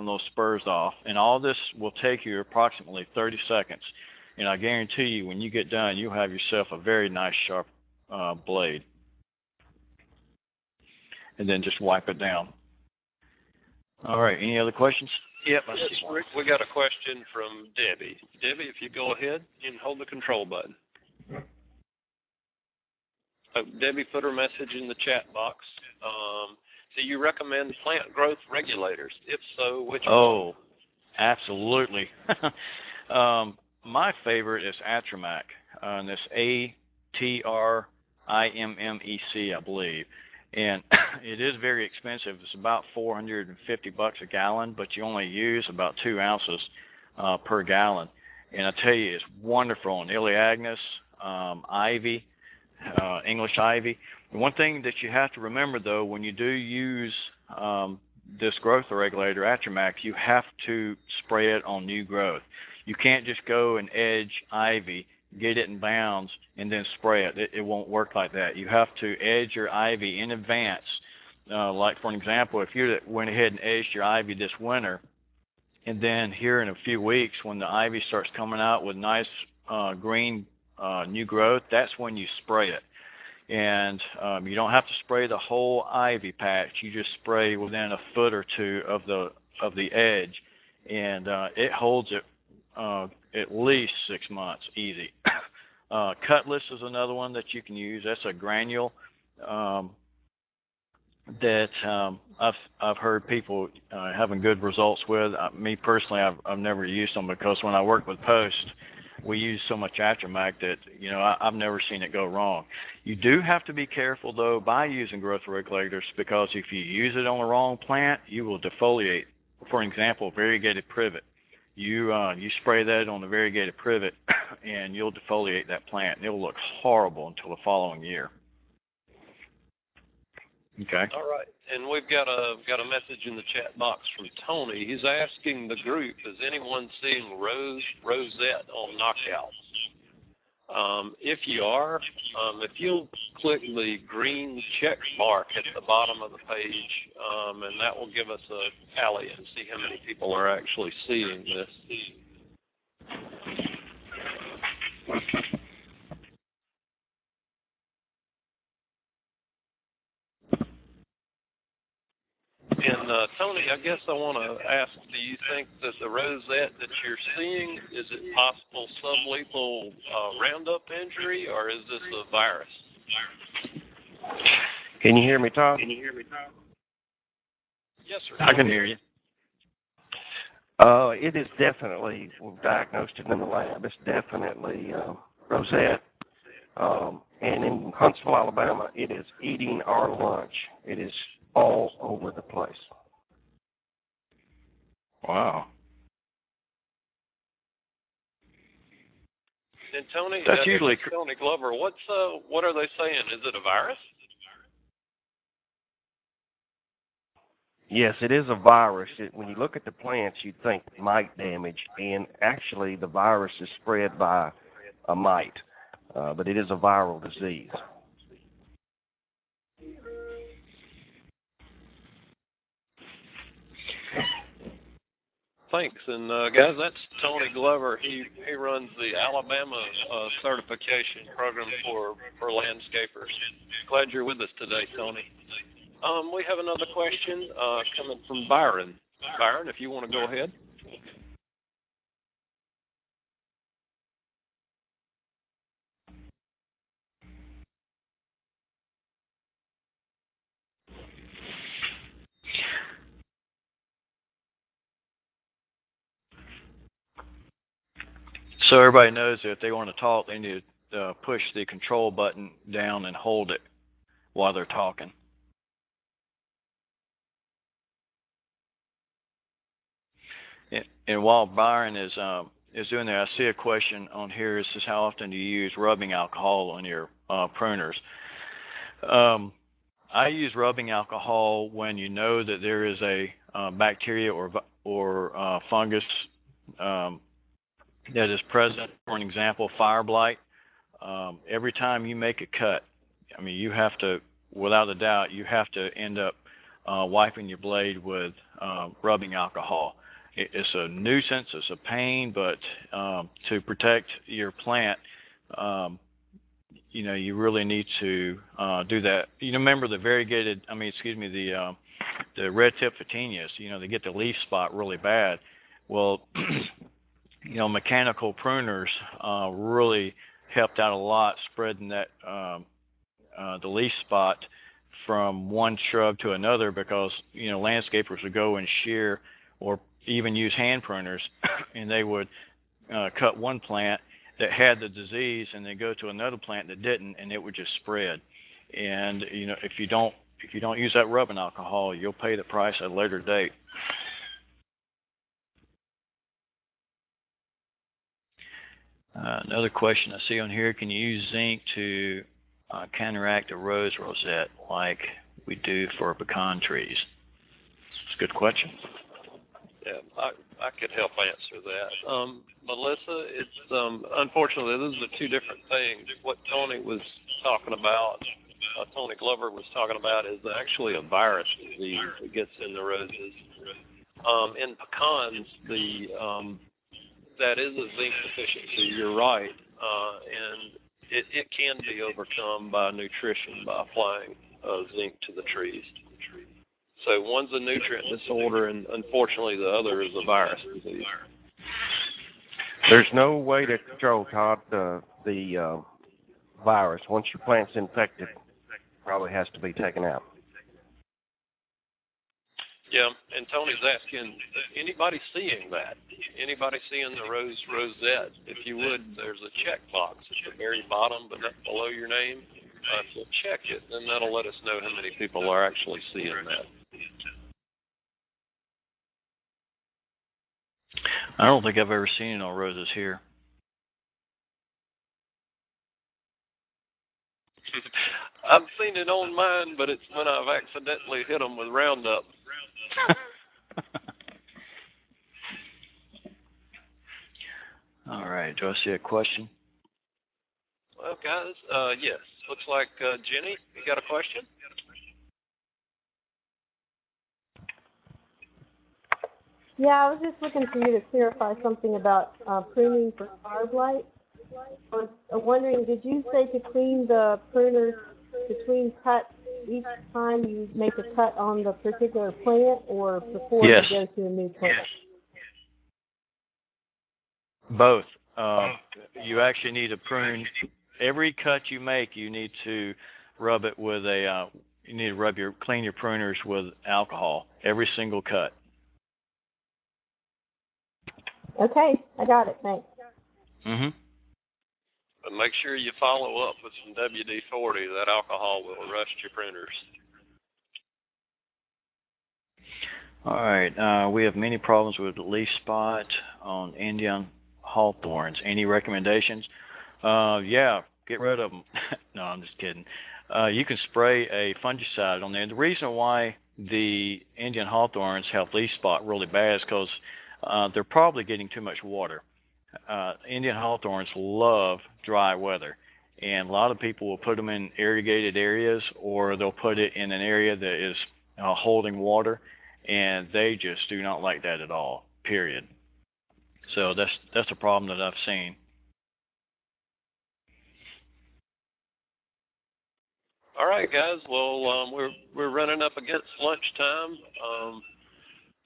those spurs off. And all this will take you approximately 30 seconds. And I guarantee you, when you get done, you'll have yourself a very nice sharp blade. And then just wipe it down. All right, any other questions? Yep. Yes, Rick, we got a question from Debbie. Debbie, if you go ahead and hold the control button. Debbie put her message in the chat box. Do you recommend plant growth regulators? If so, which one? Oh, absolutely. My favorite is Atramac, and it's ATRIMMEC, I believe. And it is very expensive. It's about $450 a gallon, but you only use about 2 ounces per gallon. And I tell you, it's wonderful on Elaeagnus, ivy, English ivy. And one thing that you have to remember, though, when you do use this growth regulator, Atramac, you have to spray it on new growth. You can't just go and edge ivy, get it in bounds, and then spray it. It won't work like that. You have to edge your ivy in advance. Like, for an example, if you went ahead and edged your ivy this winter, and then here in a few weeks when the ivy starts coming out with nice green new growth, that's when you spray it. And you don't have to spray the whole ivy patch. You just spray within a foot or two of the edge, and it holds it at least 6 months, easy. Cutlass is another one that you can use. That's a granule that I've heard people having good results with. Me personally, I've never used them because when I work with Post, we use so much Atramac that I've never seen it go wrong. You do have to be careful though by using growth regulators, because if you use it on the wrong plant, you will defoliate. For example, variegated privet. You spray that on the variegated privet, and you'll defoliate that plant. It'll look horrible until the following year. Okay. All right, and we've got a message in the chat box from Tony. He's asking the group, is anyone seeing rosette on knockouts? If you are, if you'll click the green check mark at the bottom of the page, and that will give us a tally and see how many people are actually seeing this. And Tony, I guess I want to ask, do you think that the rosette that you're seeing, is it possible sublethal Roundup injury, or is this a virus? Can you hear me, Todd? Yes, sir. I can hear you. It is definitely, we've diagnosed it in the lab, it's definitely rosette. And in Huntsville, Alabama, it is eating our lunch. It is all over the place. Wow. And Tony, that's usually Tony Glover. What are they saying? Is it a virus? Yes, it is a virus. When you look at the plants, you'd think mite damage, and actually the virus is spread by a mite, but it is a viral disease. Thanks, and guys, that's Tony Glover. He runs the Alabama certification program for landscapers. Glad you're with us today, Tony. We have another question coming from Byron. Byron, if you want to go ahead. So everybody knows that if they want to talk, they need to push the control button down and hold it while they're talking. And while Byron is doing that, I see a question on here. It says, how often do you use rubbing alcohol on your pruners? I use rubbing alcohol when you know that there is a bacteria or fungus that is present. For an example, fire blight. Every time you make a cut, I mean, you have to, without a doubt, you have to end up wiping your blade with rubbing alcohol. It's a nuisance, it's a pain, but to protect your plant, you really need to do that. You remember the the red tip photinias, they get the leaf spot really bad. Well, mechanical pruners really helped out a lot, spreading that the leaf spot from one shrub to another, because landscapers would go and shear or even use hand pruners, and they would cut one plant that had the disease, and then go to another plant that didn't, and it would just spread. And if you don't use that rubbing alcohol, you'll pay the price at a later date. Another question I see on here: can you use zinc to counteract a rose rosette like we do for pecan trees? It's a good question. Yeah, I could help answer that. Melissa, it's unfortunately those are two different things. What Tony was talking about, Tony Glover was talking about, is actually a virus disease that gets in the roses. In pecans, that is a zinc deficiency. You're right, and it can be overcome by nutrition, by applying zinc to the trees. So one's a nutrient disorder, and unfortunately the other is a virus disease. There's no way to control, Todd, the virus. Once your plant's infected, probably has to be taken out. Yeah, and Tony's asking, anybody seeing that? Anybody seeing the rosette? If you would, there's a check box at the very bottom, but below your name. If you'll check it, then that'll let us know how many people are actually seeing that. I don't think I've ever seen no roses here. I've seen it on mine, but it's when I've accidentally hit them with Roundup. All right. Do I see a question? Well, guys, yes. Looks like Jenny, you got a question? Yeah, I was just looking for you to clarify something about pruning for carb light. I was wondering, did you say to clean the pruners between cuts each time you make a cut on the particular plant, or before Yes. you go to a new plant? Both. You actually need to prune. Every cut you make, you need to rub it with clean your pruners with alcohol. Every single cut. Okay, I got it. Thanks. Mhm. But make sure you follow up with some WD-40. That alcohol will rust your pruners. All right. We have many problems with leaf spot on Indian hawthorns. Any recommendations? Yeah, get rid of them. No, I'm just kidding. You can spray a fungicide on there. The reason why the Indian hawthorns have leaf spot really bad is because they're probably getting too much water. Indian hawthorns love dry weather, and a lot of people will put them in irrigated areas, or they'll put it in an area that is holding water, and they just do not like that at all, period. So that's a problem that I've seen. All right, guys. Well, we're running up against lunchtime.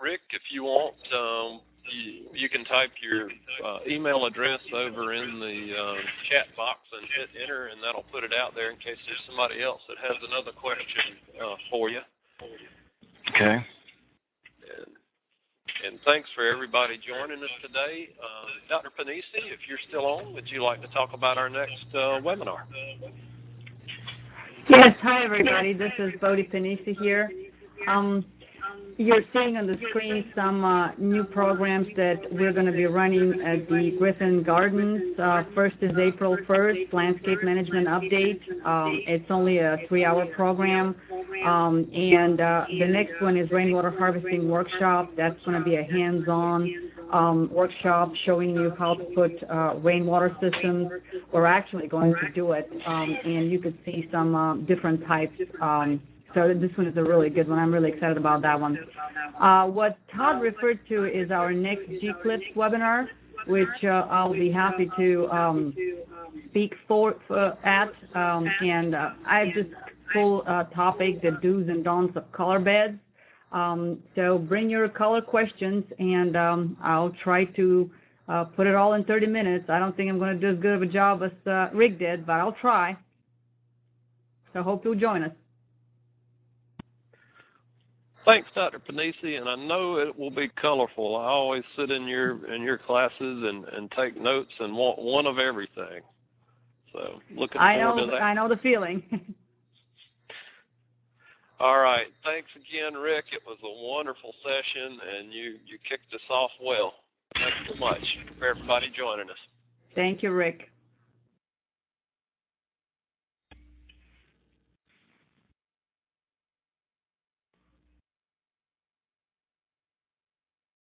Rick, if you want, you can type your email address over in the chat box and hit enter, and that'll put it out there in case there's somebody else that has another question for you. Okay. And thanks for everybody joining us today. Dr. Panisi, if you're still on, would you like to talk about our next webinar? Yes, hi everybody. This is Bodhi Panisi here. You're seeing on the screen some new programs that we're going to be running at the Griffin Gardens. First is April 1st, Landscape Management Update. It's only a 3-hour program. And the next one is Rainwater Harvesting Workshop. That's going to be a hands-on workshop showing you how to put rainwater systems. We're actually going to do it, and you could see some different types So this one is a really good one. I'm really excited about that one. What Todd referred to is our next G-Clips webinar, which I'll be happy to speak at. And I have this full topic, the do's and don'ts of color beds. So bring your color questions, and I'll try to put it all in 30 minutes. I don't think I'm going to do as good of a job as Rick did, but I'll try. So hope you'll join us. Thanks, Dr. Panisi, and I know it will be colorful. I always sit in your classes and take notes and want one of everything. So looking forward to that. I know the feeling. All right. Thanks again, Rick. It was a wonderful session, and you kicked us off well. Thanks so much for everybody joining us. Thank you, Rick.